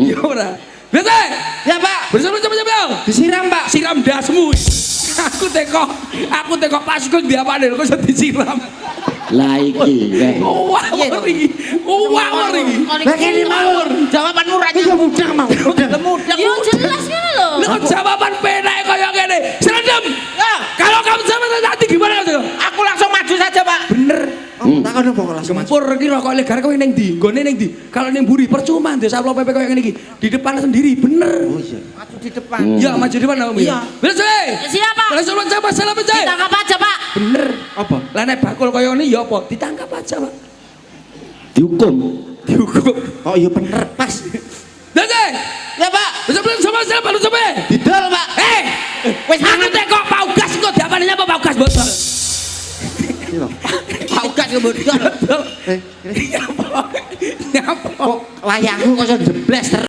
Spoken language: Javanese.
Ya ora. Biasa. Ya Pak. Bersama Disiram Pak. siram dasmu. Aku tekok pas kok diapane kok iso disiram. Lah iki. Ngawur iki. Ngawur iki. Lah kene mawur. Jawabanmu ra Iki mudah mau. mudah. Yo jelas ngene lho. Lho jawaban penak kaya ngene. Serendam. Ya, Kalau kamu sama nanti gimana kamu? aku langsung maju saja Pak. Bener. Takon apa kok langsung. Gempur iki rokok legar kowe ning ndi? Nggone ning ndi? Kalau ning mburi percuma ndek saplo PP koyo ngene iki. Di depan sendiri, bener. Oh iya. Maju di depan. Ya maju di depan kamu. Iya. Bener sih. Siap Pak. Langsung coba salah pencet. Ditangkap aja Pak. Bener. Apa? Lah nek bakul koyo ngene ya apa? Ditangkap aja, Pak. Dihukum. Dihukum. Oh iya bener pas. Dede. Ya Pak. Sebelum sama saya baru coba. Didol Pak. Wes aku tekok Pak Ugas kok diapane apa Pak Ugas botol. Pak Ugas kebodol. Nyapa? Kok layangku kok iso jebles